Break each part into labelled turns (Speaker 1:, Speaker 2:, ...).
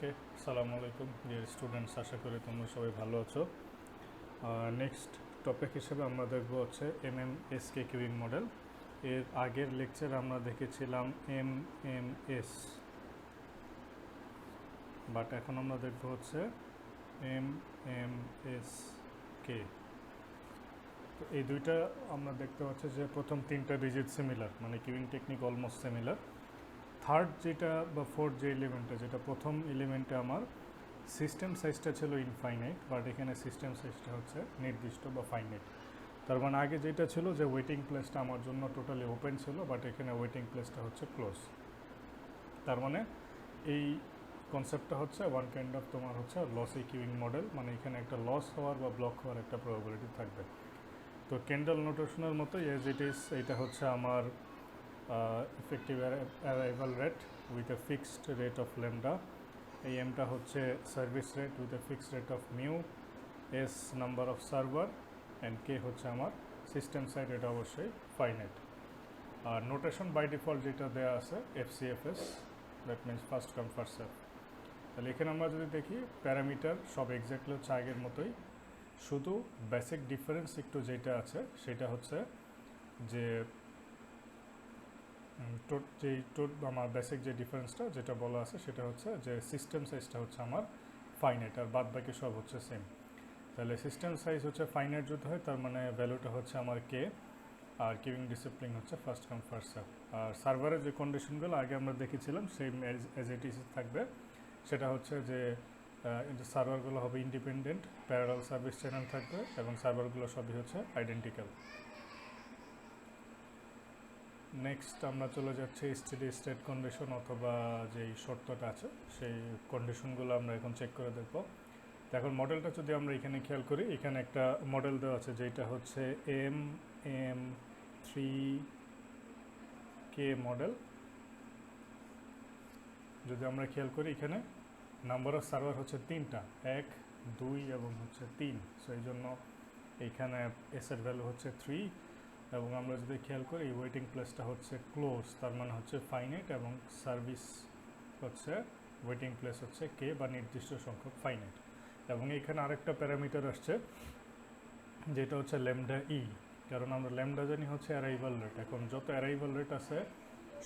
Speaker 1: ওকে, আসসালামু আলাইকুম dear students, আশা করি তোমরা সবাই ভালো আছো। নেক্সট টপিক হিসেবে আমরা দেখব হচ্ছে MMSK কিউইং মডেল। এর আগের লেকচার আমরা দেখেছিলাম MMS, বাট এখন আমরা দেখব হচ্ছে MMSK। তো এই দুইটা আমরা দেখতে পাচ্ছি যে প্রথম তিনটা ডিজিট সিমিলার, মানে queueing technique almost similar. Third যেটা বা ফোর্থ যে এলিমেন্টটা, যেটা প্রথম এলিমেন্টে আমার সিস্টেম সাইজটা ছিল ইনফাইনাইট, বাট এখানে সিস্টেম সাইজটা হচ্ছে নির্দিষ্ট বা ফাইনাইট। তার মানে আগে যেটা ছিল যে ওয়েটিং প্লেসটা আমার জন্য টোটালি ওপেন ছিল, বাট এখানে ওয়েটিং প্লেসটা হচ্ছে ক্লোজ। তার মানে এই কনসেপ্টটা হচ্ছে ওয়ান কাইন্ড অফ তোমার হচ্ছে লসি কিউইং মডেল, মানে এখানে একটা লস হওয়ার বা ব্লক হওয়ার একটা প্রবাবিলিটি থাকবে। তো ক্যান্ডেল নোটেশনের মতো এজ ইট ইজ, এটা হচ্ছে আমার effective arrival rate with a fixed rate of lambda. এই এমটা হচ্ছে service rate with a fixed rate of mu, S number of server, and K হচ্ছে আমার সিস্টেম সাইড, এটা অবশ্যই ফাইনাইট। আর নোটেশন বাই ডিফল্ট যেটা দেওয়া আছে FCFS, that means first come first serve. তাহলে এখানে আমরা যদি দেখি প্যারামিটার সব এক্স্যাক্টলি হচ্ছে আগের মতোই, শুধু বেসিক ডিফারেন্স একটু যেটা আছে সেটা হচ্ছে যে আমার বেসিক যে ডিফারেন্সটা যেটা বলা আছে সেটা হচ্ছে যে সিস্টেম সাইজটা হচ্ছে আমার ফাইনাইট, আর বাদ বাকি সব হচ্ছে সেম। তাহলে সিস্টেম সাইজ হচ্ছে ফাইনাইট যদি হয়, তার মানে ভ্যালুটা হচ্ছে আমার কে, আর কিউইং ডিসিপ্লিন হচ্ছে ফার্স্ট কাম ফার্স্ট সার্ভ। আর সার্ভারের যে কন্ডিশনগুলো আগে আমরা দেখেছিলাম সেম এজ ইট ইজ থাকবে। সেটা হচ্ছে যে সার্ভারগুলো হবে ইন্ডিপেন্ডেন্ট, প্যারালাল সার্ভিস চ্যানেল থাকবে, এবং সার্ভারগুলো সবই হচ্ছে আইডেন্টিক্যাল। নেক্সট আমরা চলে যাচ্ছি স্টেডি স্টেট কন্ডিশন, অথবা যেই শর্তটা আছে সেই কন্ডিশনগুলো আমরা এখন চেক করে দেখব। তো এখন মডেলটা যদি আমরা এখানে খেয়াল করি, এখানে একটা মডেল দেওয়া আছে যেটা হচ্ছে MM3K মডেল। যদি আমরা খেয়াল করি এখানে নাম্বার অফ সার্ভার হচ্ছে 3টা, 1, 2 এবং হচ্ছে 3। সো এই জন্য এইখানে এসের ভ্যালু হচ্ছে 3, এবং আমরা যদি খেয়াল করি ওয়েটিং প্লেসটা হচ্ছে ক্লোজ, তার মানে হচ্ছে ফাইনাইট, এবং সার্ভিস হচ্ছে ওয়েটিং প্লেস হচ্ছে কে বা নির্দিষ্ট সংখ্যক ফাইনাইট। এবং এখানে আরেকটা প্যারামিটার আসছে যেটা হচ্ছে ল্যামডা ই, কারণ আমরা ল্যামডা জানি হচ্ছে অ্যারাইভাল রেট। এখন যত অ্যারাইভাল রেট আছে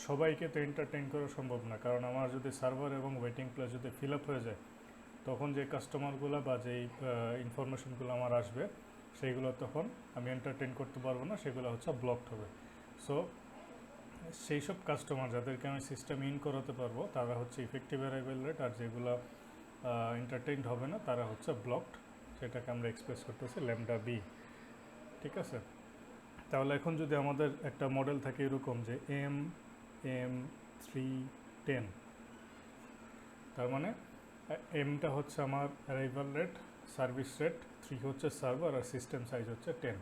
Speaker 1: সবাইকে তো এন্টারটেইন করা সম্ভব না, কারণ আমার যদি সার্ভার এবং ওয়েটিং প্লেস যদি ফিল আপ হয়ে যায়, তখন যে কাস্টমারগুলো বা যেই ইনফরমেশনগুলো আমার আসবে সেইগুলো তখন আমি এন্টারটেইন করতে পারবো না, সেগুলো হচ্ছে ব্লকড হবে। সো সেই সব কাস্টমার যাদেরকে আমি সিস্টেম ইন করাতে পারবো তারা হচ্ছে ইফেক্টিভ অ্যারাইভাল রেট, আর যেগুলো এন্টারটেইনড হবে না তারা হচ্ছে ব্লকড। সেটাকে আমরা এক্সপ্রেস করতেছি ল্যামডা বি। ঠিক আছে, তাহলে এখন যদি আমাদের একটা মডেল থাকে এরকম যে MM310, তার মানে এমটা হচ্ছে আমার অ্যারাইভাল রেট, সার্ভিস রেট 3 হচ্ছে সার্ভার, আর সিস্টেম সাইজ হচ্ছে 10।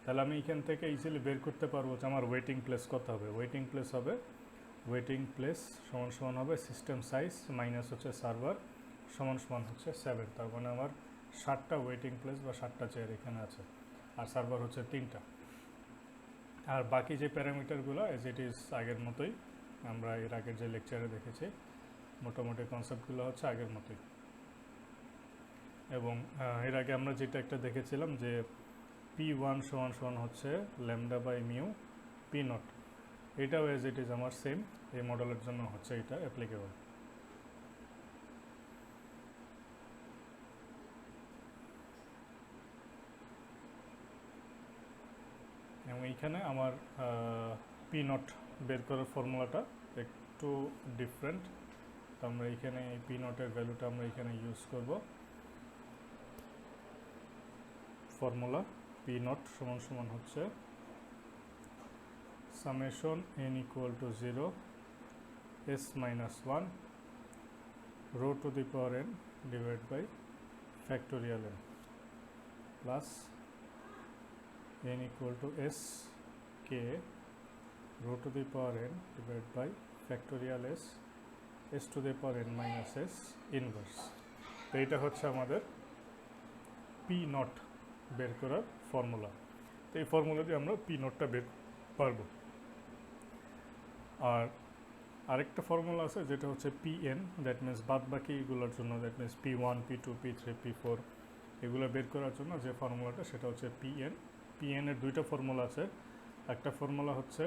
Speaker 1: তাহলে আমি এখান থেকে ইজিলি বের করতে পারবো যে আমার ওয়েটিং প্লেস কত হবে। ওয়েটিং প্লেস সমান সমান হবে সিস্টেম সাইজ মাইনাস হচ্ছে সার্ভার সমান সমান হচ্ছে 7। তার মানে আমার 7টা ওয়েটিং প্লেস বা 7টা চেয়ার এখানে আছে, আর সার্ভার হচ্ছে 3টা। আর বাকি যে প্যারামিটারগুলো এজ ইট ইজ আগের মতোই, আমরা এর আগের যে লেকচারে দেখেছি মোটামুটি কনসেপ্টগুলো হচ্ছে আগের মতোই। এবং এর আগে আমরা যেটা একটা দেখেছিলাম যে P1 সমান সমান হচ্ছে ল্যামডা বাই মিউ P0, এটাও এজ ইট ইজ আমার সেম, এই মডেলের জন্য হচ্ছে এটা অ্যাপ্লিকেবল। এবং এইখানে আমার P0 বের করার ফর্মুলাটা একটু ডিফারেন্ট। তো আমরা এখানে এই P0-এর ভ্যালুটা আমরা এখানে ইউজ করব। ফর্মুলা P0 সমান সমান হচ্ছে summation n equal to 0 s minus 1 rho to the power n divided by factorial n plus n equal to s k rho to the power n divided by factorial s to the power n minus s inverse। তো এটা হচ্ছে আমাদের P0 বের করার formula. তো এই formula দিয়ে আমরা P0টা বের পারবো। আর আরেকটা ফর্মুলা আছে যেটা হচ্ছে পিএন, দ্যাট মিনস বাদ বাকি এগুলোর জন্য, that means P1 P2 P3 P4 এগুলো বের করার জন্য যে ফর্মুলাটা সেটা হচ্ছে পিএন। পিএনের দুইটা ফর্মুলা আছে। একটা ফর্মুলা হচ্ছে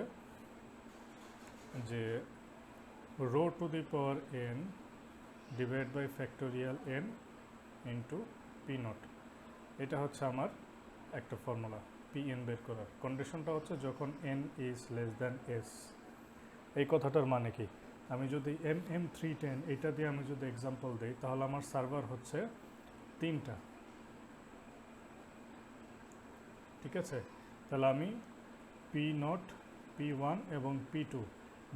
Speaker 1: যে rho to the power n divide by factorial n into P naught. এটা হচ্ছে আমার একটা ফর্মুলা পিএন বের করার। কন্ডিশনটা হচ্ছে যখন N is less than S. এই কথাটার মানে কি, আমি যদি MM310 এটা দিয়ে আমি যদি এক্সাম্পল দিই তাহলে আমার সার্ভার হচ্ছে 3টা, ঠিক আছে? তাহলে আমি P0 P1 এবং P2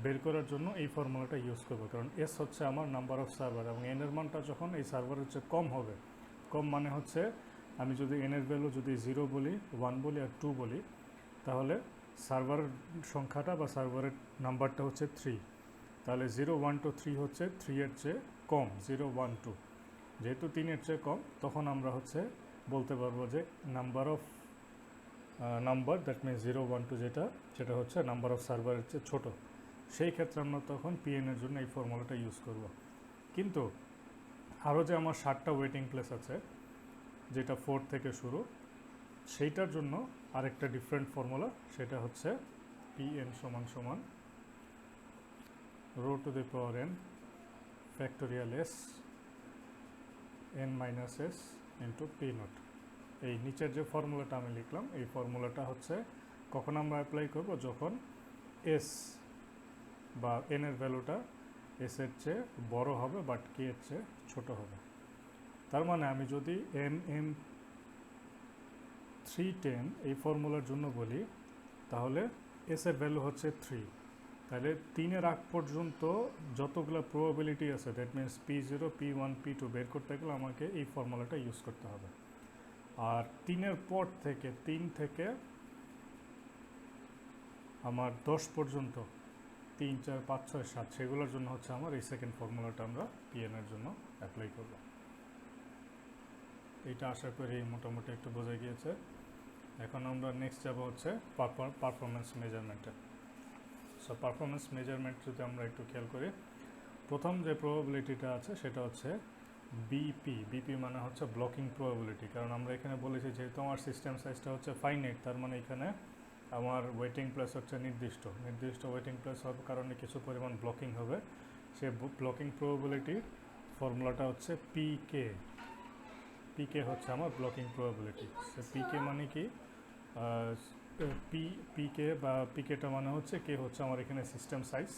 Speaker 1: বের করার জন্য এই ফর্মুলাটা ইউজ করবো, কারণ এস হচ্ছে আমার নাম্বার অফ সার্ভার এবং এন এর মানটা যখন এই সার্ভারের হচ্ছে কম হবে, কম মানে হচ্ছে আমি যদি এন এর ভ্যালু যদি 0 বলি, 1 বলি আর 2 বলি, তাহলে সার্ভারের সংখ্যাটা বা সার্ভারের নাম্বারটা হচ্ছে 3। তাহলে 0 1 2 3 হচ্ছে 3 এর চেয়ে কম, 0 1 2 যেহেতু 3 এর চেয়ে কম, তখন আমরা হচ্ছে বলতে পারবো যে number of number, that means 0 1 2 সেটা হচ্ছে নাম্বার অফ সার্ভারের চেয়ে ছোটো। সেই ক্ষেত্রে আমরা তখন পিএনের জন্য এই ফর্মুলাটা ইউজ করব। কিন্তু আরও যে আমার 7টা ওয়েটিং প্লেস আছে যেটা 4 থেকে শুরু, সেইটার জন্য আরেকটা ডিফারেন্ট ফর্মুলা, সেটা হচ্ছে পিএন সমান সমান rho to the power n factorial S n minus S into P naught. এই নিচের যে ফর্মুলাটা আমি লিখলাম, এই ফর্মুলাটা হচ্ছে কখন আমরা অ্যাপ্লাই করব, যখন এস বা এন এর ভ্যালুটা এস এর চেয়ে বড় হবে বাট কে এর চেয়ে ছোটো হবে। তার মানে আমি যদি MM310 এই ফর্মুলার জন্য বলি, তাহলে এস এর ভ্যালু হচ্ছে 3। তাহলে 3-এর আগ পর্যন্ত যতগুলো প্রবাবিলিটি আছে, that means P0 P1 P2 বের করতে গেলে আমাকে এই ফর্মুলাটা ইউজ করতে হবে। আর 3-এর পর থেকে 3 থেকে আমার 10 পর্যন্ত, 3 4 5 6 7 সেগুলোর জন্য হচ্ছে আমার এই সেকেন্ড ফর্মুলাটা আমরা পিএনের জন্য অ্যাপ্লাই করব। এইটা আশা করি মোটামুটি একটু বোঝা গিয়েছে। এখন আমরা নেক্সট যাব হচ্ছে পারফরমেন্স মেজারমেন্টে। সো পারফরমেন্স মেজারমেন্ট যদি আমরা একটু খেয়াল করি, প্রথম যে প্রবাবিলিটিটা আছে সেটা হচ্ছে বিপি মানে হচ্ছে ব্লকিং প্রবাবিলিটি। কারণ আমরা এখানে বলেছি যেহেতু আমার সিস্টেম সাইজটা হচ্ছে ফাইনাইট, তার মানে এখানে আমার ওয়েটিং প্লেস হচ্ছে নির্দিষ্ট ওয়েটিং প্লেস হওয়ার কারণে কিছু পরিমাণ ব্লকিং হবে। সে ব্লকিং প্রবাবিলিটির ফর্মুলাটা হচ্ছে পিকে হচ্ছে আমার ব্লকিং প্রবাবিলিটি। সে পিকে মানে কি, পিকে বা পিকেটা মানে হচ্ছে কে হচ্ছে আমার এখানে সিস্টেম সাইজ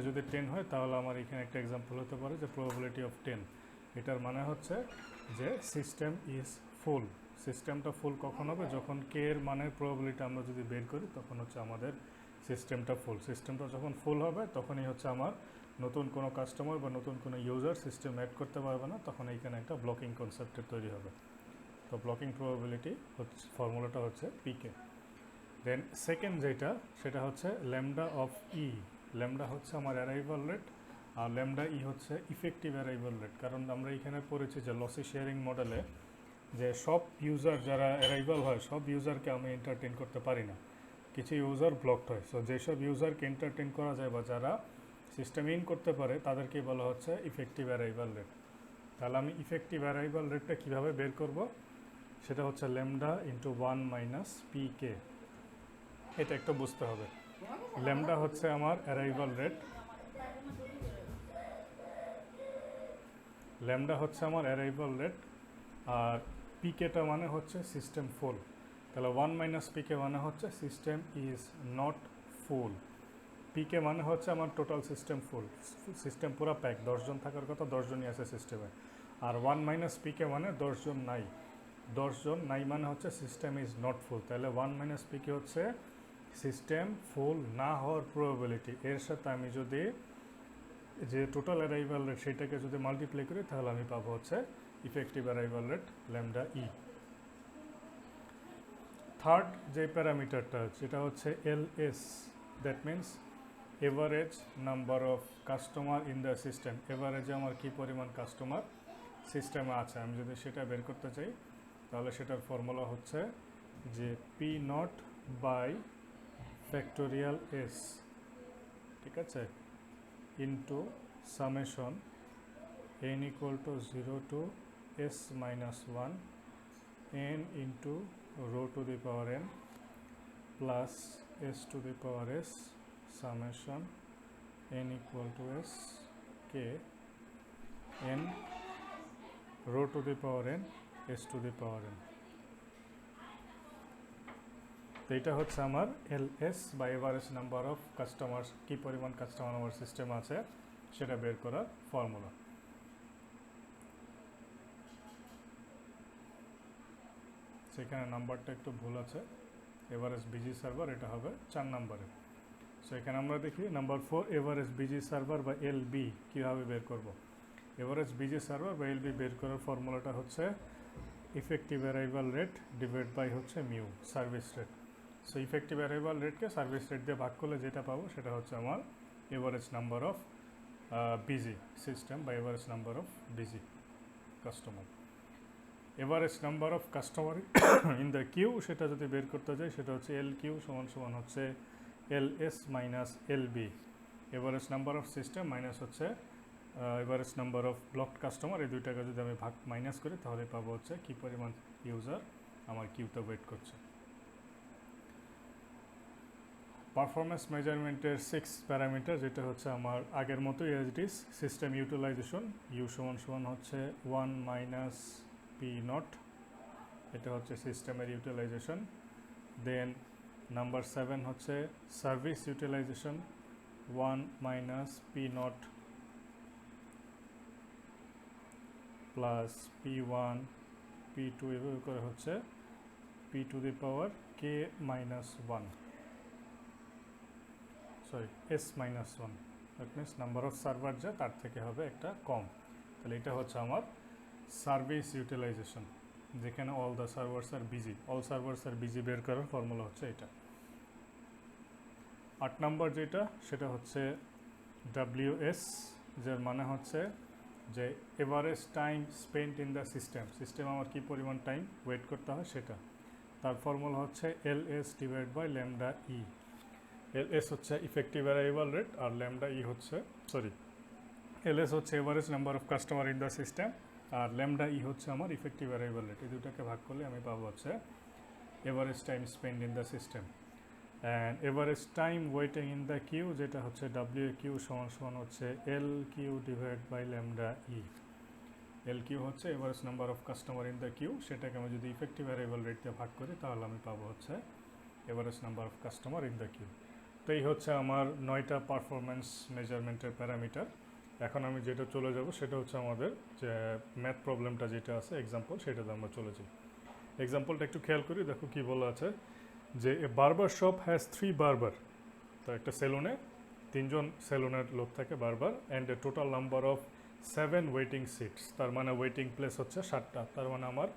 Speaker 1: যদি 10 হয়, তাহলে আমার এখানে একটা এক্সাম্পল হতে পারে যে প্রবাবিলিটি অফ 10। এটার মানে হচ্ছে যে সিস্টেম ইজ ফুল। সিস্টেমটা ফুল কখন হবে, যখন কে এর মানের প্রবাবিলিটি আমরা যদি বের করি, তখন হচ্ছে আমাদের সিস্টেমটা ফুল। সিস্টেমটা যখন ফুল হবে তখনই হচ্ছে আমার নতুন কোনো কাস্টমার বা নতুন কোনো ইউজার সিস্টেম অ্যাড করতে পারবে না, তখন এইখানে একটা ব্লকিং কনসেপ্টের তৈরি হবে। তো ব্লকিং প্রবাবিলিটি হচ্ছে ফর্মুলাটা হচ্ছে পিকে। দেন সেকেন্ড যেটা, সেটা হচ্ছে ল্যামডা অফ ই। ল্যামডা হচ্ছে আমার অ্যারাইভাল রেট আর ল্যামডা ই হচ্ছে ইফেক্টিভ অ্যারাইভাল রেট। কারণ আমরা এখানে পড়েছি যে লসি শেয়ারিং মডেলে যে সব ইউজার যারা অ্যারাইভাল হয়, সব ইউজারকে আমি এন্টারটেন করতে পারি না, কিছু ইউজার ব্লকড হয়। সো যেসব ইউজারকে এন্টারটেন করা যায় বা যারা সিস্টেম ইন করতে পারে, তাদেরকে বলা হচ্ছে ইফেক্টিভ অ্যারাইভাল রেট। তাহলে আমি ইফেক্টিভ অ্যারাইভাল রেটটা কীভাবে বের করব, সেটা হচ্ছে ল্যামডা ইন্টু 1 মাইনাস পিকে। এটা একটু বুঝতে হবে। ল্যামডা হচ্ছে আমার অ্যারাইভাল রেট, আর পিকেটা মানে হচ্ছে সিস্টেম ফুল। তাহলে 1 মাইনাস পিকে মানে হচ্ছে সিস্টেম ইজ নট ফুল। পিকে মানে হচ্ছে আমার টোটাল সিস্টেম ফুল, সিস্টেম পুরো প্যাক, 10 জন থাকার কথা, 10 জনই আছে সিস্টেমে। আর 1 মাইনাস পিকে মানে 10 জন নাই, 10 জন নাই মানে হচ্ছে সিস্টেম ইজ নট ফুল। তাহলে 1 মাইনাস পিকে হচ্ছে সিস্টেম ফুল না হওয়ার প্রবাবিলিটি। এর সাথে আমি যদি যে টোটাল অ্যারাইভাল রেট সেটাকে যদি মাল্টিপ্লাই করি, তাহলে আমি পাবো হচ্ছে effective arrival rate lambda E. Third যে প্যারামিটারটা, সেটা হচ্ছে LS, that means average number of customer in the system. এভারেজে আমার কী পরিমাণ কাস্টমার সিস্টেমে আছে, আমি যদি সেটা বের করতে চাই, তাহলে সেটার ফর্মুলা হচ্ছে যে P naught by factorial S. ঠিক আছে, into summation n equal to 0 to s minus 1 n into rho to the power n plus s to the power s summation n equal to s k n rho to the power n s to the power n. তো এটা হচ্ছে আমার LS বা average number of customers, কী পরিমাণ customer আমার system আছে সেটা বের করার ফর্মুলা। সেখানে নাম্বারটা একটু ভুল আছে, এভারেজ বিজি সার্ভার, এটা হবে 4 নম্বরে। সো এখানে আমরা দেখি নাম্বার 4 এভারেজ বিজি সার্ভার বা এলবি কীভাবে বের করব। এভারেজ বিজি সার্ভার বা এলবি বের করার ফর্মুলাটা হচ্ছে effective arrival rate divide by হচ্ছে mu service rate. So effective arrival রেটকে সার্ভিস রেট দিয়ে ভাগ করলে যেটা পাবো সেটা হচ্ছে আমার average number of busy system বা average number of busy customer. Average number of customer in the queue সেটা যদি বের করতে যাই সেটা হচ্ছে এল কিউ সমান সমান হচ্ছে L S minus L B, average number of system minus হচ্ছে average number of blocked customer. এই দুইটাকে যদি আমি ভাগ মাইনাস করি তাহলে পাবো হচ্ছে কী পরিমাণ ইউজার আমার কিউতে ওয়েট করছে। পারফরমেন্স মেজারমেন্টের 6 প্যারামিটার যেটা হচ্ছে আমার আগের মতো as it is system utilisation, U সমান সমান হচ্ছে 1 মাইনাস পি নট, এটা হচ্ছে সিস্টেমের ইউটিলাইজেশন। দেন নাম্বার 7 হচ্ছে service utilisation 1 minus P naught plus P one P two এভাবে করে হচ্ছে P to the power K minus 1, sorry S minus 1, that means number of server যা তার থেকে হবে একটা কম। তাহলে এটা হচ্ছে আমার সার্ভিস ইউটিলাইজেশন, যেখানে all the servers are busy, all servers are busy বের করার ফর্মুলা হচ্ছে এটা। 8 নম্বর যেটা সেটা হচ্ছে ডাব্লিউএস, যার মানে হচ্ছে যে average time spent in the system, system আমার কী পরিমাণ টাইম ওয়েট করতে হয় সেটা। তার ফর্মুলা হচ্ছে L S divide by lambda E. L S হচ্ছে ইফেক্টিভ অ্যারাইভাল রেট আর ল্যামডা ই হচ্ছে এল এস হচ্ছে average number of customer in the system আর ল্যামডা ই হচ্ছে আমার ইফেক্টিভ অ্যারাইভাল রেট। এই দুটাকে ভাগ করলে আমি পাবো হচ্ছে average time spend in the system. And average time waiting in the queue যেটা হচ্ছে ডাব্লিউ কিউ সমান সমান হচ্ছে L Q divide by lambda E. L Q হচ্ছে average number of customer in the queue, সেটাকে আমি যদি ইফেক্টিভ অ্যারাইভাল রেট দিয়ে ভাগ করি তাহলে আমি পাবো হচ্ছে average number of customer in the queue. তো এই হচ্ছে আমার 9টা পারফরমেন্স মেজারমেন্টের প্যারামিটার। এখন আমি যেটা চলে যাব সেটা হচ্ছে আমাদের যে ম্যাথ প্রবলেমটা যেটা আছে এক্সাম্পল, সেটাতে আমরা চলে যাই। এক্সাম্পলটা একটু খেয়াল করি, দেখো কি বলা আছে যে a barber shop has 3 barber. তো একটা সেলুনে 3জন সেলুনের লোক থাকে barber, and a total number of 7 waiting seats, তার মানে ওয়েটিং প্লেস হচ্ছে 7টা। তার মানে আমার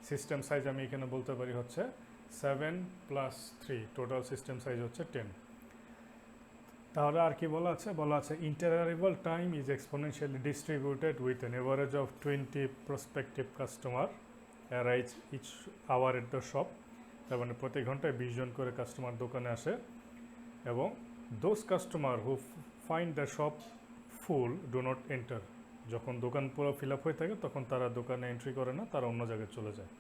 Speaker 1: সিস্টেম সাইজ আমি এখানে বলতে পারি হচ্ছে 7 প্লাস 3, টোটাল সিস্টেম সাইজ হচ্ছে 10। তাহলে আর কি বলা আছে, বলা আছে interarrival time is exponentially distributed with an average of 20 prospective customer arise each hour at the shop. তার মানে প্রতি ঘন্টায় 20 জন করে কাস্টমার দোকানে আসে, এবং those customer who find the shop full do not enter, যখন দোকান পুরো ফিল আপ হয়ে থাকে তখন তারা দোকানে এন্ট্রি করে না, তারা অন্য জায়গায় চলে যায়।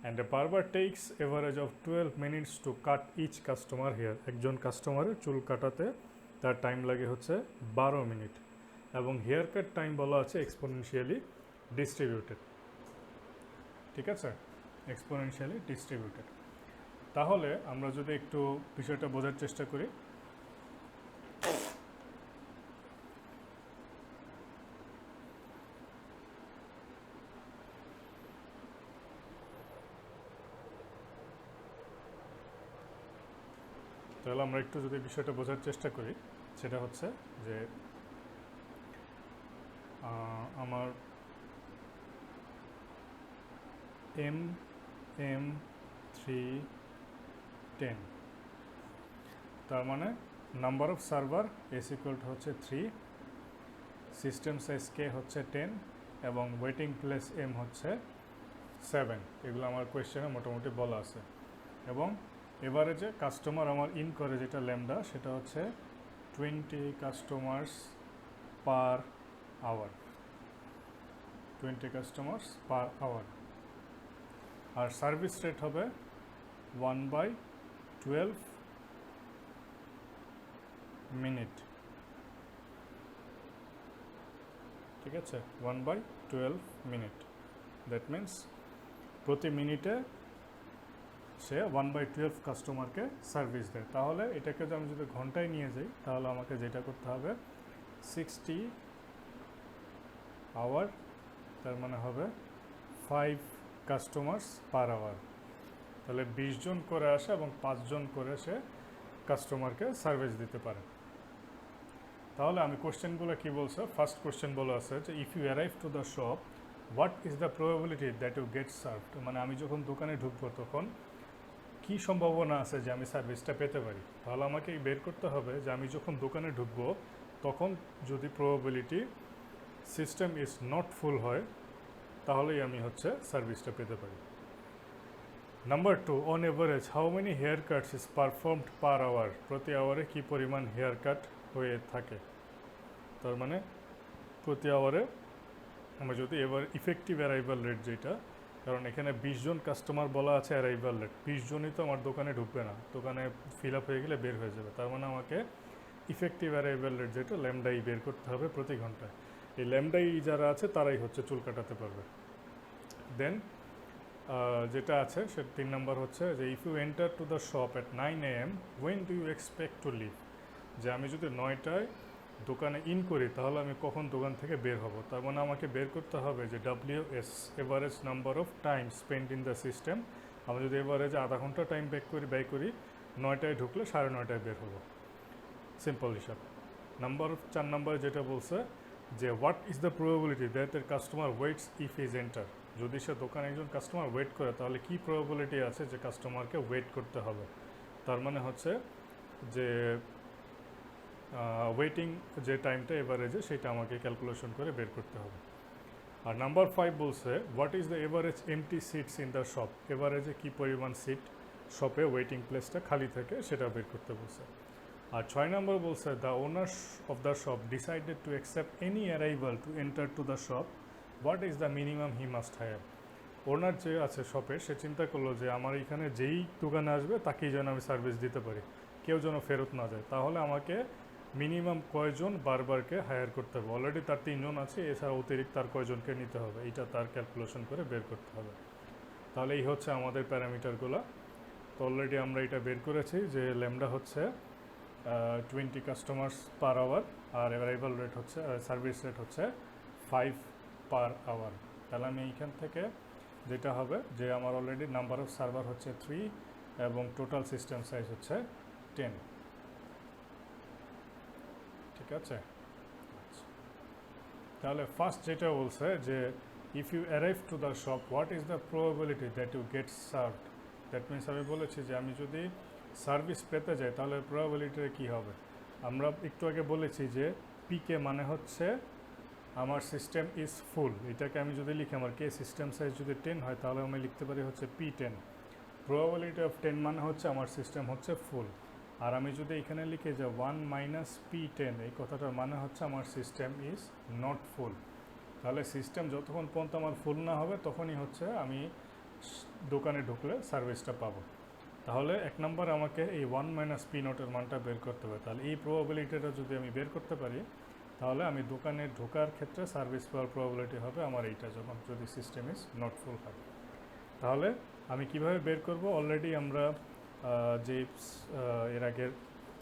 Speaker 1: And a barber takes average of 12 minutes to cut each customer hair, একজন কাস্টমারের চুল কাটাতে তার টাইম লাগে হচ্ছে 12 মিনিট, এবং হেয়ার কাট টাইম বলা আছে এক্সপোনেনশিয়ালি ডিস্ট্রিবিউটেড। ঠিক আছে, এক্সপোনেনশিয়ালি ডিস্ট্রিবিউটেড। তাহলে আমরা যদি একটু বিষয়টা বোঝার চেষ্টা করি, তাহলে আমরা একটু যদি বিষয়টা বোঝার চেষ্টা করি সেটা হচ্ছে যে আমার M310, তার মানে number of server S equal to হচ্ছে 3, সিস্টেম সাইজ কে হচ্ছে 10, এবং ওয়েটিং প্লেস এম হচ্ছে 7। এগুলো আমার কোয়েশ্চেনে মোটামুটি বলা আছে। এবং এভারেজে কাস্টমার আমার ইন করে যেটা ল্যামডা, সেটা হচ্ছে 20 customers per hour, 20 customers per hour. আর সার্ভিস রেট হবে 1/12 মিনিট, ঠিক আছে, 1/12 মিনিট। দ্যাট মিন্স প্রতি মিনিটে সে 1/12 কাস্টমারকে সার্ভিস দেয়। তাহলে এটাকে আমি যদি ঘন্টায় নিয়ে যাই তাহলে আমাকে যেটা করতে হবে 60 আওয়ার, তার মানে হবে 5 কাস্টমার্স পার আওয়ার। তাহলে 20 জন করে আসে এবং 5 জন করে সে কাস্টমারকে সার্ভিস দিতে পারে। তাহলে আমি কোশ্চেনগুলো কি বলছে, ফার্স্ট কোশ্চেন বলা আছে যে if you arrive to the shop what is the probability that you get served, মানে আমি যখন দোকানে ঢুকবো তখন কি সম্ভাবনা আছে যে আমি সার্ভিসটা পেতে পারি। তাহলে আমাকে বের করতে হবে যে আমি যখন দোকানে ঢুকবো তখন যদি probability system is not full হয় তাহলেই আমি সার্ভিসটা পেতে পারি। Number 2, on average how many hair cuts is performed per hour, প্রতি আওয়ারে কী পরিমাণ হেয়ার কাট হয়ে থাকে। তার মানে প্রতি আওয়ারে আমরা যদি এবার ইফেক্টিভ অ্যারাইভাল রেট যেটা, কারণ এখানে 20 জন কাস্টমার বলা আছে অ্যারাইভাল রেট, 20 জনই তো আমার দোকানে ঢুকবে না, দোকানে ফিল আপ হয়ে গেলে বের হয়ে যাবে। তার মানে আমাকে ইফেক্টিভ অ্যারাইভাল রেট যেটা ল্যামডাই বের করতে হবে প্রতি ঘন্টায়। এই ল্যামডাই যারা আছে তারাই চুল কাটাতে পারবে। দেন যেটা আছে সে 3 নম্বর হচ্ছে যে if you enter to the shop at 9 AM when do you expect to leave, যে আমি যদি 9টায় দোকানে ইন করি তাহলে আমি কখন দোকান থেকে বের হব। তার মানে আমাকে বের করতে হবে যে WS average number of time spend in the system. আমি যদি এভারেজে আধা ঘন্টা টাইম ব্যয় করি 9টায় ঢুকলে 9:30টায় বের হব, সিম্পল হিসাব। 4 নম্বর যেটা বলছে যে what is the probability that the customer waits if is enter, যদি সে দোকানে একজন কাস্টমার ওয়েট করে তাহলে কি প্রবাবিলিটি আছে যে কাস্টমারকে ওয়েট করতে হবে। তার মানে যে ওয়েটিং যে টাইমটা এভারেজে সেটা আমাকে ক্যালকুলেশন করে বের করতে হবে। আর নাম্বার 5 বলছে what is the average empty seats in the shop, এভারেজে কী পরিমাণ সিট শপে ওয়েটিং প্লেসটা খালি থাকে সেটা বের করতে বলছে। আর 6 নম্বর বলছে the owners of the shop decided to accept any arrival to enter to the shop, what is the minimum he must hire. Owner যে আছে শপে সে চিন্তা করলো যে আমার এখানে যেই দোকানে আসবে তাকেই যেন আমি সার্ভিস দিতে পারি, কেউ যেন ফেরত না যায়। তাহলে আমাকে মিনিমাম কয়জন বারবারকে হায়ার করতে হবে। অলরেডি তার 3 জন আছে, এছাড়া অতিরিক্ত তার কয়জনকে নিতে হবে এটা তার ক্যালকুলেশন করে বের করতে হবে। তাহলে এই আমাদের প্যারামিটারগুলো। তো অলরেডি আমরা এটা বের করেছি যে ল্যামডা 20 কাস্টমার্স পার আওয়ার, আর arrival rate service rate 5 per hour. তাহলে আমি এইখান থেকে যেটা হবে যে আমার অলরেডি নাম্বার অফ সার্ভার 3 এবং টোটাল সিস্টেম সাইজ 10, ঠিক আছে। তাহলে ফার্স্ট যেটা বলছে যে if you arrive to the shop what is the probability that you get served, that means আমি বলেছি যে আমি যদি সার্ভিস পেতে যাই তাহলে প্রবাবিলিটিটা কী হবে। আমরা একটু আগে বলেছি যে পিকে মানে আমার সিস্টেম ইজ ফুল, এটাকে আমি যদি লিখি আমার কে সিস্টেম সাইজ যদি 10 হয় তাহলে আমি লিখতে পারি P10। প্রবাবিলিটি অফ 10 মানে আমার সিস্টেম ফুল। আর আমি যদি এখানে লিখে যে 1 - P10, এই কথাটার মানে আমার সিস্টেম ইজ নট ফুল। তাহলে সিস্টেম যতক্ষণ পর্যন্ত আমার ফুল না হবে তখনই আমি দোকানে ঢুকলে সার্ভিসটা পাবো। তাহলে 1 নম্বর আমাকে এই 1 - P0 এর মানটা বের করতে হবে। তাহলে এই প্রবাবিলিটিটা যদি আমি বের করতে পারি তাহলে আমি দোকানে ঢোকার ক্ষেত্রে সার্ভিস পাওয়ার প্রবাবিলিটি হবে আমার এইটা, যখন যদি সিস্টেম ইজ নট ফুল হয়। তাহলে আমি কিভাবে বের করব, অলরেডি আমরা যে এর আগের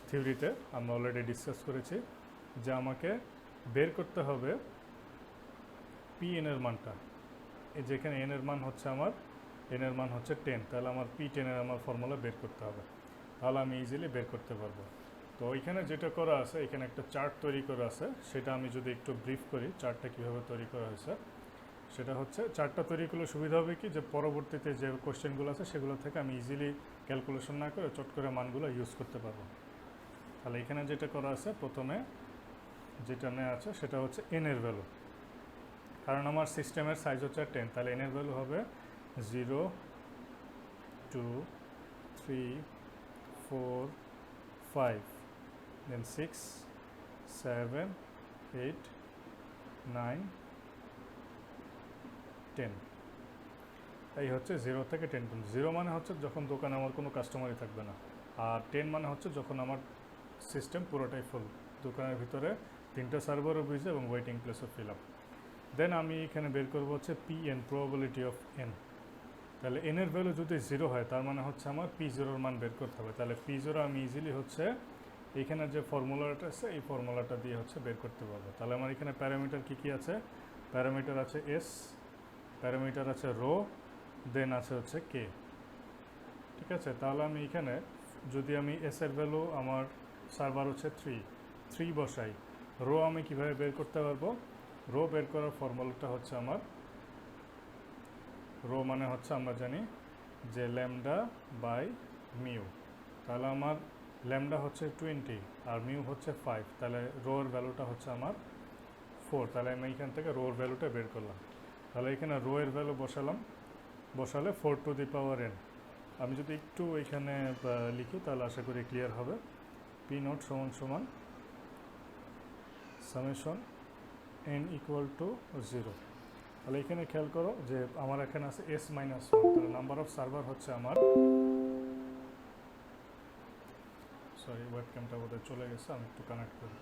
Speaker 1: থিওরিতে আমরা অলরেডি ডিসকাস করেছি যে আমাকে বের করতে হবে Pn এর মানটা, যেখানে n এর মান n এর মান 10, তাহলে আমার P10 এর আমার ফর্মুলা বের করতে হবে, তাহলে আমি ইজিলি বের করতে পারবো। তো ওইখানে যেটা করা আছে, এখানে একটা চার্ট তৈরি করা আছে, সেটা আমি যদি একটু ব্রিফ করি চার্টটা কীভাবে তৈরি করা হয়েছে। সেটা চার্টটা তৈরি করলে সুবিধা হবে কি যে পরবর্তীতে যে কোশ্চেনগুলো আছে সেগুলো থেকে আমি ইজিলি ক্যালকুলেশন না করে চট করে মানগুলো ইউজ করতে পারবো। তাহলে এখানে যেটা করা আছে, প্রথমে যেটা নেওয়া আছে সেটা n এর ভ্যালু, কারণ আমার সিস্টেমের সাইজ 10, তাহলে n এর ভ্যালু হবে 0, 2, 3, 4, 5, then 6, 7, 8 9 10 এই হচ্ছে 0 থেকে 10 পর্যন্ত। 0 মানে হচ্ছে যখন দোকানে আমার কোনো কাস্টমারই থাকবে না, আর 10 মানে হচ্ছে যখন আমার সিস্টেম পুরোটাই ফুল, দোকানের ভিতরে 3টা সার্ভারও বুঝে এবং ওয়েটিং প্লেসও ফিল আপ। দেন আমি এখানে বের করবো হচ্ছে P N, probability of N. তাহলে এন এর ভ্যালু যদি 0 হয় তার মানে হচ্ছে আমার P0 এর মান বের করতে হবে। তাহলে P0 আমি ইজিলি হচ্ছে এইখানে যে ফর্মুলাটা আছে এই ফর্মুলাটা দিয়ে হচ্ছে বের করতে পারবো। তাহলে আমার এখানে প্যারামিটার কী আছে? প্যারামিটার আছে এস, প্যারামিটার আছে রো, দেন আছে হচ্ছে কে। ঠিক আছে, তাহলে আমি এখানে যদি আমি এস এর ভ্যালু আমার সার্ভার হচ্ছে 3 বসাই, রো আমি কিভাবে বের করতে পারবো? রো বের করার ফর্মুলাটা হচ্ছে আমার, রো মানে হচ্ছে আমরা জানি যে ল্যামডা বাই মিউ। তাহলে আমার ল্যামডা হচ্ছে 20 আর মিউ হচ্ছে 5, তাহলে রো এর ভ্যালুটা হচ্ছে আমার 4। তাহলে আমি এখান থেকে রো এর ভ্যালুটা বের করলাম। তাহলে এখানে রো এর ভ্যালু বসালে 4 টু দি পাওয়ার এন। আমি যদি একটু এখানে লিখি তাহলে আশা করি ক্লিয়ার হবে। পি নট সমান সমান সামেশন এন ইকুয়াল টু 0। তাহলে এখানে খেয়াল করো যে আমার এখানে আছে এস মাইনাস 1, তাহলে নাম্বার অফ সার্ভার হচ্ছে আমার, সরি ওয়েবক্যামটা বোধহয় চলে গেছে, আমি একটু কানেক্ট করি।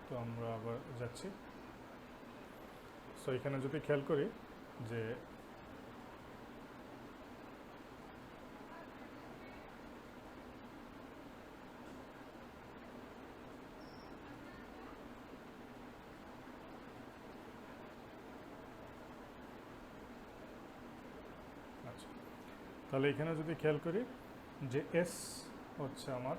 Speaker 1: তো আমরা আবার যাচ্ছি। সো এখানে যদি খেয়াল করি যে আচ্ছা, তাহলে এখানে যদি খেয়াল করি যে এস হচ্ছে আমার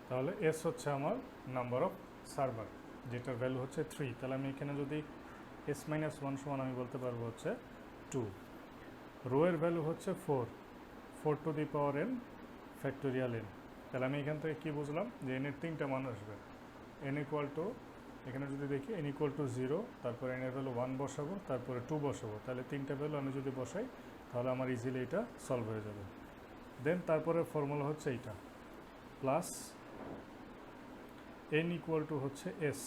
Speaker 1: তাহলে এস হচ্ছে আমার নাম্বার অফ সার্ভার, যেটার ভ্যালু হচ্ছে 3। তাহলে আমি এখানে যদি এস মাইনাস 1 সমান আমি বলতে পারবো হচ্ছে 2। রো এর ভ্যালু হচ্ছে 4 to the power n factorial N. তাহলে আমি এখান থেকে কী বুঝলাম যে এন এর 3টা মান আসবে। এন ইকুয়াল টু, এখানে যদি দেখি এন ইকুয়াল টু 0, তারপরে এন এর ভ্যালু 1 বসাবো, তারপরে 2 বসাবো। তাহলে 3টা ভ্যালু আমি যদি বসাই তাহলে আমার ইজিলি এটা সলভ হয়ে যাবে। দেন তারপরে ফর্মুলা হচ্ছে এইটা, প্লাস এন ইকুয়াল টু হচ্ছে এস,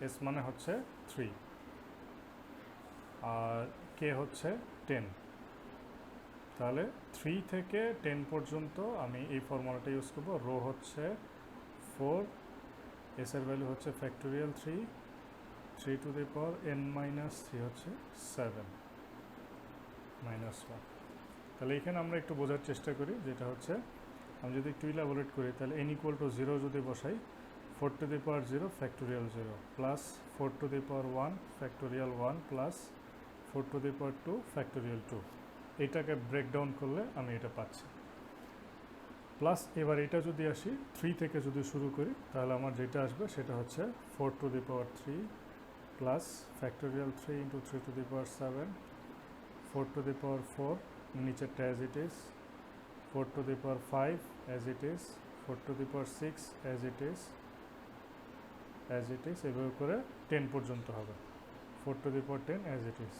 Speaker 1: এস মানে হচ্ছে 3 আর কে হচ্ছে 10। তাহলে 3 থেকে 10 পর্যন্ত আমি এই ফর্মুলাটা ইউজ করব। রো হচ্ছে 4, এস এর ভ্যালু হচ্ছে factorial 3 to the power N minus 3 হচ্ছে 7 মাইনাস 1। তাহলে এখানে আমরা একটু বোঝার চেষ্টা করি, যেটা হচ্ছে আমি যদি একটু ইলাবোরেট করি তাহলে এন ইকুয়াল টু 0 যদি বসাই, 4 to the power 0 factorial 0 plus 4 to the power 1 factorial 1 plus 4 to the power 2 factorial 2। এটাকে ব্রেকডাউন করলে আমি এটা পাচ্ছি। প্লাস এবার এটা যদি আসি 3 থেকে যদি শুরু করি তাহলে আমার যেটা আসবে সেটা হচ্ছে 4 to the power 3 plus factorial 3 into 3 to the power 7, 4 to the power 4 নিচেরটা as it is, 4 to the power 5 as it is, 4 to the power 6 as it is, এভাবে করে 10 পর্যন্ত হবে। 4 to the power 10 as it is.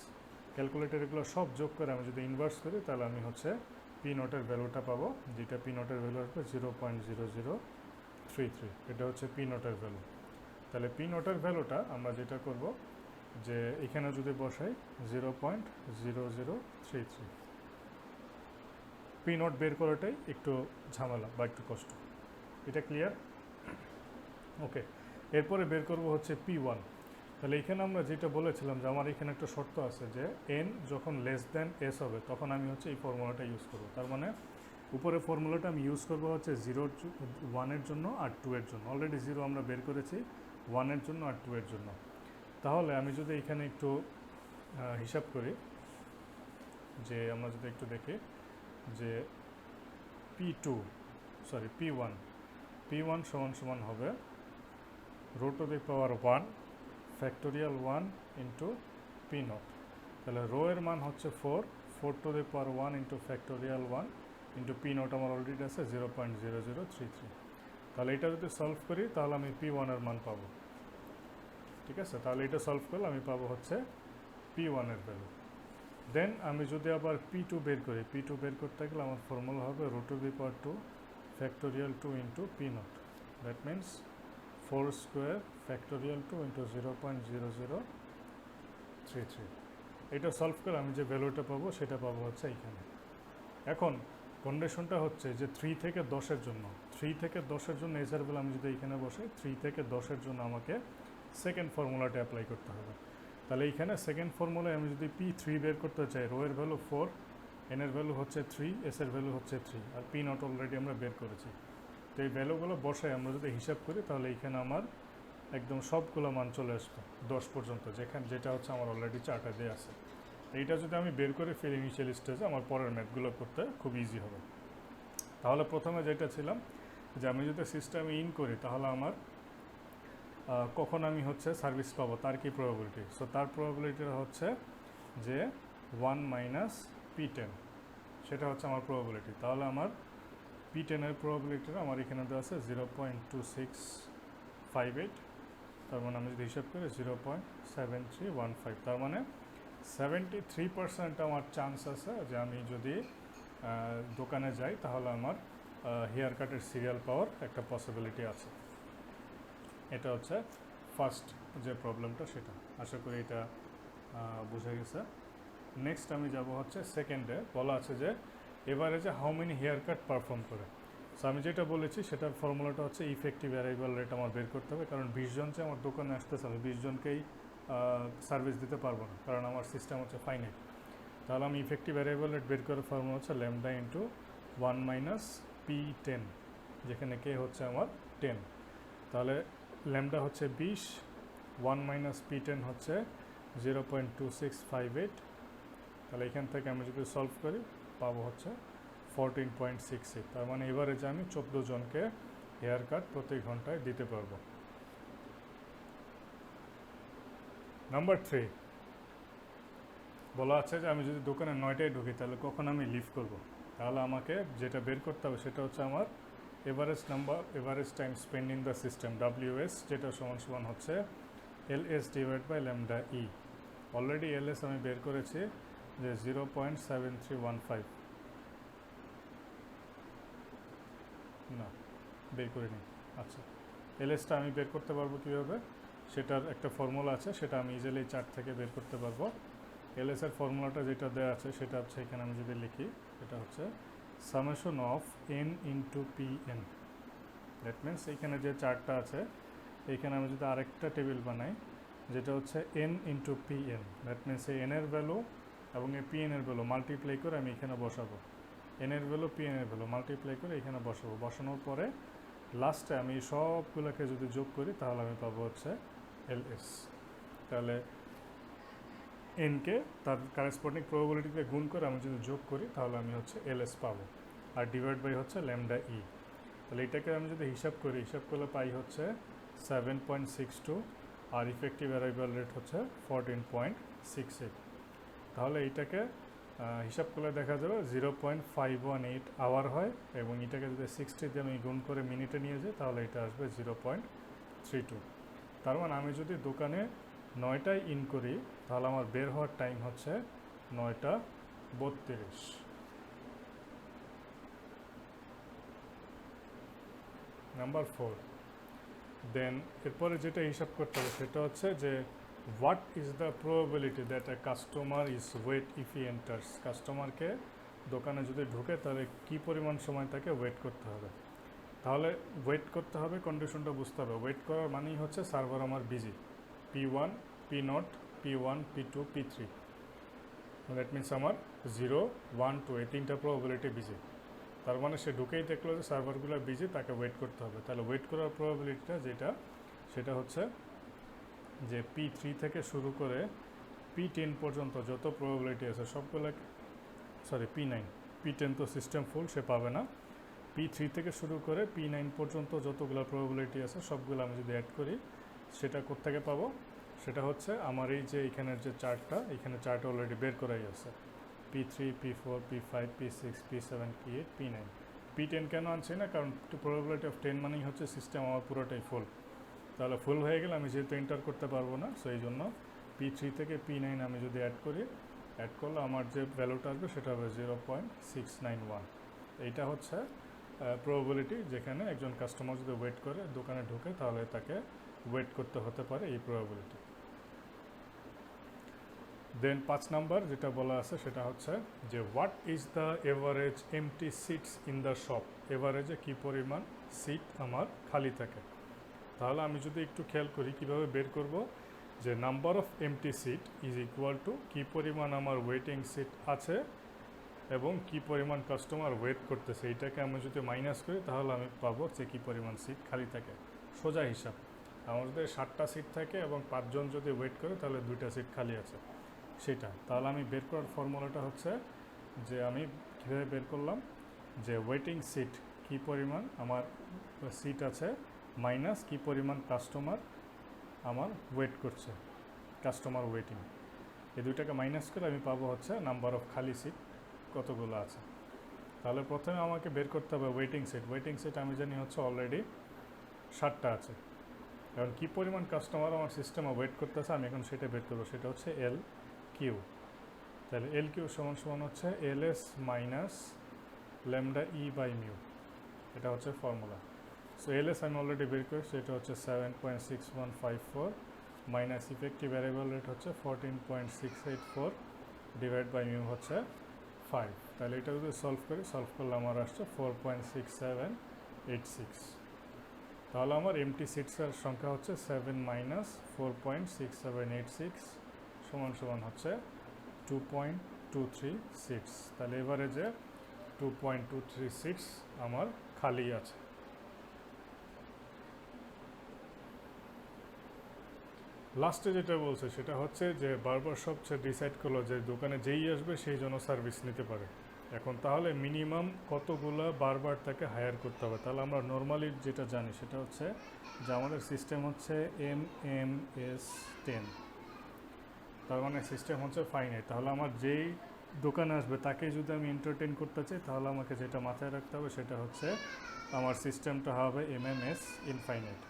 Speaker 1: Calculator এগুলো সব যোগ করে আমি যদি ইনভার্স করি তাহলে আমি হচ্ছে পি নটের ভ্যালুটা পাবো, যেটা পি নটের ভ্যালু আসবে 0.0033। এটা হচ্ছে পি নটের ভ্যালু। তাহলে পি নটের ভ্যালুটা আমরা যেটা করব যে এখানে যদি বসাই 0.0033। পি নট বের করাটাই একটু ঝামেলা বা একটু কষ্ট, এটা ক্লিয়ার? ওকে, এরপরে বের করব হচ্ছে P1। তাহলে এখানে আমরা যেটা বলেছিলাম যে আমার এখানে একটা শর্ত আছে যে n যখন লেস দেন s হবে তখন আমি হচ্ছে এই ফর্মুলাটা ইউজ করব। তার মানে উপরে ফর্মুলাটা আমি ইউজ করব হচ্ছে 1 এর জন্য আর 2 এর জন্য। অলরেডি 0 আমরা বের করেছি 1 এর জন্য আর 2 এর জন্য। তাহলে আমি যদি এখানে একটু হিসাব করি, যে আমরা যদি একটু দেখি যে P1 সমান সমান হবে rho to the power 1 factorial 1 into P naught. তাহলে রো এর মান হচ্ছে 4 to the power 1 into factorial 1 into P naught আমার অলরেডি আছে 0.0033। তাহলে এটা যদি সলভ করি তাহলে আমি P1 এর মান পাবো। ঠিক আছে, তাহলে এটা সলভ করলে আমি পাবো হচ্ছে P1 এর ভ্যালু। দেন আমি যদি আবার P2 বের করি, P2 বের করতে গেলে আমার ফর্মুলা হবে rho to the power 2 factorial 2 into P naught. That means 4 square factorial 2 into 0.0033। এটা সলভ করে আমি যে ভ্যালুটা পাবো সেটা পাবো হচ্ছে এইখানে। এখন কন্ডিশনটা হচ্ছে যে 3 থেকে 10-এর জন্য, 3 থেকে 10-এর জন্য এসআর ভ্যালু আমি যদি এখানে বসাই, 3 থেকে 10-এর জন্য আমাকে সেকেন্ড ফর্মুলাটা অ্যাপ্লাই করতে হবে। তাহলে এইখানে সেকেন্ড ফর্মুলায় আমি যদি P3 বের করতে চাই, রো এর ভ্যালু 4, এন এর ভ্যালু হচ্ছে 3, এস এর ভ্যালু হচ্ছে 3, আর পি নট অলরেডি আমরা বের করেছি। তো এই ভ্যালুগুলো বসাই আমরা যদি হিসাব করি তাহলে এইখানে আমার একদম সবগুলো মান চলে আসবে 10 পর্যন্ত, যেটা হচ্ছে আমার অলরেডি চার্টে দেওয়া আছে। এইটা যদি আমি বের করে ফেলি ইনিশিয়াল স্টেজে, আমার পরের ম্যাথগুলো করতে খুব ইজি হবে। তাহলে প্রথমে যেটা ছিলাম যে আমি যদি সিস্টেমে ইন করি তাহলে আমার কখন আমি হচ্ছে সার্ভিস পাবো তার কি প্রবাবিলিটি। সো তার প্রবাবিলিটিটা হচ্ছে যে 1 মাইনাস P10, সেটা হচ্ছে আমার প্রবাবিলিটি। তাহলে আমার P10 এর প্রবাবিলিটিটা আমার এখানে দেওয়া আছে 0.2658। তার মানে আমি যদি হিসাব করি 0.7315, তার মানে 73% আমার চান্স আছে যে আমি যদি দোকানে যাই তাহলে আমার হেয়ার কাটের সিরিয়াল পাওয়ার একটা পসিবিলিটি আছে। এটা হচ্ছে ফার্স্ট যে প্রবলেমটা, সেটা আশা করি এটা বোঝা গেছে। নেক্সট আমি যাব হচ্ছে সেকেন্ডে, বলা আছে যে এভারেজে how many hair cut perform করে। সো আমি যেটা বলেছি সেটার ফর্মুলাটা হচ্ছে ইফেক্টিভ ভ্যারিয়েবল রেট আমার বের করতে হবে, কারণ 20 জন যে আমার দোকানে আসতেছে আমি 20 জনকেই সার্ভিস দিতে পারবো না, কারণ আমার সিস্টেম হচ্ছে ফাইনাইট। তাহলে আমি ইফেক্টিভ ভ্যারিয়েবল রেট বের করার ফর্মুলা হচ্ছে ল্যামডা ইন্টু 1 মাইনাস P10, যেখানে কে হচ্ছে আমার 10। তাহলে ল্যামডা হচ্ছে 20, 1 মাইনাস P10 হচ্ছে 0.2658। তাহলে এখান থেকে আমি যদি সলভ করি পাবো হচ্ছে 14.68। তার মানে এভারেজে আমি 14 জনকে হেয়ার কাট প্রতি ঘন্টায় দিতে পারবো। নাম্বার 3 বলা আছে যে আমি যদি দোকানে 9টায় ঢুকি তাহলে কখন আমি লিভ করব। তাহলে আমাকে যেটা বের করতে হবে সেটা হচ্ছে আমার average time spend in the system, WS, যেটা সমান হচ্ছে LS divide by lambda E. Already LS আমি বের করেছি যে 0.7315, না বের করিনি। আচ্ছা, LSটা আমি বের করতে পারবো কীভাবে, সেটার একটা ফর্মুলা আছে, সেটা আমি ইজিলি চার্ট থেকে বের করতে পারবো। LS এর ফর্মুলাটা যেটা দেওয়া আছে সেটা হচ্ছে এখানে আমি যদি লিখি, এটা হচ্ছে summation of n into Pn। That means এইখানে যে চার্টটা আছে এইখানে আমি যদি আরেকটা টেবিল বানাই যেটা হচ্ছে n into Pn, that means এই n এর ভ্যালু এবং এই Pn এর ভ্যালু মাল্টিপ্লাই করে আমি এখানে বসাবো, n এর ভ্যালু Pn এর ভ্যালু মাল্টিপ্লাই করে এখানে বসাবো। বসানোর পরে লাস্টে আমি সবগুলোকে যদি যোগ করি তাহলে আমি পাবো হচ্ছে LS। তাহলে এনকে তার কারেসপন্ডিং প্রবাবিলিটিতে গুণ করে আমি যদি যোগ করি তাহলে আমি হচ্ছে LS পাবো, আর ডিভাইড বাই হচ্ছে ল্যামডা ই। তাহলে এটাকে আমি যদি হিসাব করি, হিসাব করলে পাই হচ্ছে 7.62, আর ইফেক্টিভ অ্যারাইভাল রেট হচ্ছে 14.68। তাহলে এইটাকে হিসাব করলে দেখা যাবে 0.518 আওয়ার হয়, এবং এটাকে যদি 60 দিয়ে আমি গুণ করে মিনিটে নিয়ে যাই তাহলে এটা আসবে 0.32। তার মানে আমি যদি দোকানে 9টায় ইন করি তাহলে আমার বের হওয়ার টাইম হচ্ছে 9:32। নাম্বার 4, দেন এরপরে যেটা হিসাব করতে হবে সেটা হচ্ছে যে what is the probability that a customer is wait if he enters. কাস্টমারকে দোকানে যদি ঢুকে তাহলে কী পরিমাণ সময় তাকে ওয়েট করতে হবে। তাহলে ওয়েট করতে হবে, কন্ডিশনটা বুঝতে হবে। ওয়েট করার মানেই হচ্ছে সার্ভার আমার busy, P1, P0, P1, P2, P3। That means আমার 0, 1, 2 এই তিনটা প্রবাবিলিটি বিজি। তার মানে সে ঢুকেই দেখলো যে সার্ভারগুলো বিজি, তাকে ওয়েট করতে হবে। তাহলে ওয়েট করার প্রবাবিলিটিটা সেটা হচ্ছে যে P3 থেকে শুরু করে P10 পর্যন্ত যত প্রবাবিলিটি আছে সবগুলো, P9, P10 তো সিস্টেম ফুল, সে পাবে না। P3 থেকে শুরু করে P9 পর্যন্ত যতগুলো প্রবাবিলিটি আছে সবগুলো আমি যদি অ্যাড করি সেটা কোত্থেকে পাবো? সেটা হচ্ছে আমার এই যে এখানের যে চার্টটা, এখানে চার্ট অলরেডি বের করাই আছে, P3, P4, P5, P6, P7, P8, P9, P10 কেন আনছি না? কারণ প্রবাবিলিটি অফ 10 মানেই হচ্ছে সিস্টেম আমার পুরোটাই ফুল। তাহলে ফুল হয়ে গেলে আমি যেহেতু এন্টার করতে পারবো না, সো এই জন্য P3 থেকে P9 আমি যদি অ্যাড করলে আমার যে ভ্যালুটা আসবে সেটা হবে 0.691। এইটা হচ্ছে প্রবাবিলিটি, যেখানে একজন কাস্টমার যদি ওয়েট করে দোকানে ঢুকে তাহলে তাকে ওয়েট করতে হতে পারে, এই প্রবাবিলিটি। দেন 5 নাম্বার যেটা বলা আছে সেটা হচ্ছে যে what is the average empty seats in the shop, এভারেজে কী পরিমাণ সিট আমার খালি থাকে। তাহলে আমি যদি একটু খেয়াল করি কীভাবে বের করব, যে number of empty seat is equal to কী পরিমাণ আমার ওয়েটিং সিট আছে এবং কী পরিমাণ কাস্টমার ওয়েট করতেছে, এইটাকে আমি যদি মাইনাস করি তাহলে আমি পাবো যে কী পরিমাণ সিট খালি থাকে। সোজা হিসাব, আমার যদি 60টা সিট থাকে এবং 5 জন যদি ওয়েট করে তাহলে 2টা সিট খালি আছে সেটা। তাহলে আমি বের করার ফর্মুলাটা হচ্ছে যে আমি কীভাবে বের করলাম, যে ওয়েটিং সিট কী পরিমাণ আমার সিট আছে মাইনাস কী পরিমাণ কাস্টমার আমার ওয়েট করছে, কাস্টমার ওয়েটিং, এই দুইটাকে মাইনাস করে আমি পাবো হচ্ছে নাম্বার অফ খালি সিট কতগুলো আছে। তাহলে প্রথমে আমাকে বের করতে হবে ওয়েটিং সিট। ওয়েটিং সিট আমি জানি হচ্ছে অলরেডি 60টা আছে। এখন কী পরিমাণ কাস্টমার আমার সিস্টেমে ওয়েট করতেছে আমি এখন সেটা বের করবো, সেটা হচ্ছে এল কিউ। তাহলে এল কিউ সমান সমান হচ্ছে LS minus lambda E by mu, এটা হচ্ছে ফর্মুলা। সো এলএস আমি অলরেডি বের করেছি, এটা হচ্ছে 7.6154 মাইনাস ইফেক্টিভ ভ্যারিয়েবল রেট হচ্ছে 14.684 ডিভাইড বাই মিউ হচ্ছে 5। তাহলে এটা যদি সলভ করলে আমার আসছে 4.6786। তাহলে আমার এমটি সিটসের সংখ্যা হচ্ছে 7 মাইনাস 4.6786 সমান হচ্ছে 2.236। তাহলে এভারেজে 2.236 আমার খালি আছে। লাস্টে যেটা বলছে সেটা হচ্ছে যে বারবার শপ ডিসাইড করলো যে দোকানে যেই আসবে সেই জন্য সার্ভিস নিতে পারে। এখন তাহলে মিনিমাম কতগুলো বারবার তাকে হায়ার করতে হবে? তাহলে আমরা নর্মালি যেটা জানি সেটা হচ্ছে যে আমাদের সিস্টেম হচ্ছে MMS10, তার মানে সিস্টেম হচ্ছে ফাইনাইট। তাহলে আমার যেই দোকানে আসবে তাকে যদি আমি এন্টারটেইন করতে চাই তাহলে আমাকে যেটা মাথায় রাখতে হবে সেটা হচ্ছে আমার সিস্টেমটা হবে MMS ইনফাইনাইট।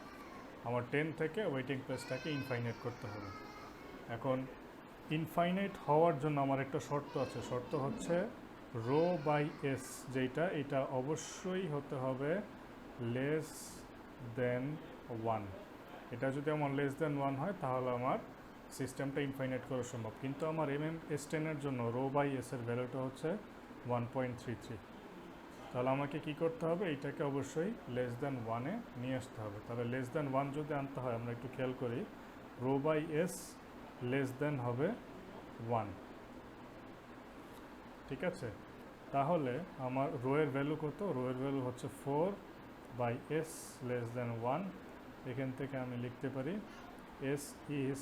Speaker 1: আমার 10 থেকে ওয়েটিং প্লেসটাকে ইনফাইনাইট করতে হবে। এখন ইনফাইনাইট হওয়ার জন্য আমার একটা শর্ত আছে, শর্ত হচ্ছে রো বাই এস, যেটা এটা অবশ্যই হতে হবে লেস দেন 1। এটা যদি আমার লেস দেন 1 হয় তাহলে আমার সিস্টেমটা ইনফাইনাইট করা সম্ভব। কিন্তু আমার MMS10 জন্য রো বাই এসের ভ্যালুটা হচ্ছে 1.33। তাহলে আমাকে কি করতে হবে, এইটাকে অবশ্যই লেস দেন 1-এ নিয়ে আসতে হবে। তাহলে লেস দেন 1 যদি আনতে হয় আমরা একটু খেয়াল করি, rho by S less than হবে 1, ঠিক আছে? তাহলে আমার রো এর ভ্যালু কত? রো এর ভ্যালু হচ্ছে 4 বাই এস লেস দেন 1। এখান থেকে আমি লিখতে পারি S is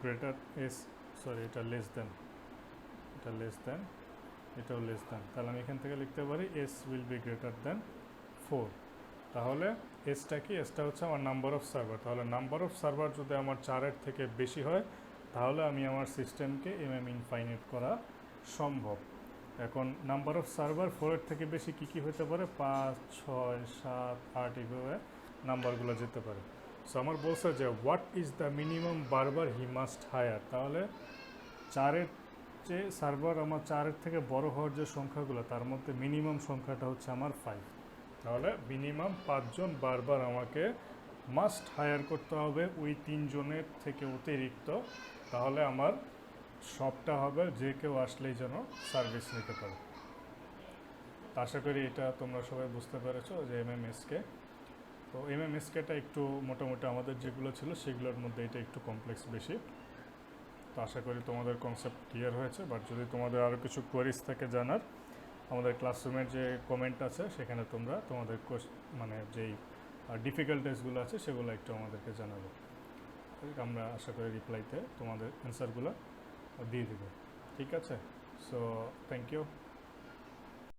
Speaker 1: greater S, sorry এটা লেস দেন, এটা লেস দেন, এটাও লেস দেন। তাহলে আমি এখান থেকে লিখতে পারি S will be greater than 4। তাহলে এসটা কি? এসটা হচ্ছে আমার নাম্বার অফ সার্ভার। তাহলে নাম্বার অফ সার্ভার যদি আমার 4-এর থেকে বেশি হয় তাহলে আমি আমার সিস্টেমকে ইনফাইনাইট করা সম্ভব। এখন নাম্বার অফ সার্ভার 4-এর থেকে বেশি কী কী হতে পারে? 5, 6, 7, 8 এইভাবে নাম্বারগুলো যেতে পারে। সো আমার বলছে যে হোয়াট ইজ দ্য মিনিমাম বারবার হি মাস্ট হায়ার। তাহলে 4-এর যে সার্ভার আমার 4-এর থেকে বড় হওয়ার যে সংখ্যাগুলো তার মধ্যে মিনিমাম সংখ্যাটা হচ্ছে আমার 5। তাহলে মিনিমাম 5 জন বারবার আমাকে মাস্ট হায়ার করতে হবে ওই 3 জনের থেকে অতিরিক্ত। তাহলে আমার শপটা হবে যে কেউ আসলেই যেন সার্ভিস নিতে পারে। আশা করি এটা তোমরা সবাই বুঝতে পেরেছো যে MMSকে। তো MMSকেটা একটু মোটামুটি আমাদের যেগুলো ছিল সেগুলোর মধ্যে এটা একটু কমপ্লেক্স বেশি। তো আশা করি তোমাদের কনসেপ্ট ক্লিয়ার হয়েছে। বাট যদি তোমাদের আরও কিছু কোয়ারিজ থাকে জানার, আমাদের ক্লাসরুমের যে কমেন্ট আছে সেখানে তোমরা তোমাদের মানে যেই ডিফিকাল্টিসগুলো আছে সেগুলো একটু আমাদেরকে জানাবে। আমরা আশা করি রিপ্লাইতে তোমাদের অ্যান্সারগুলো দিয়ে দেবো, ঠিক আছে? So thank you.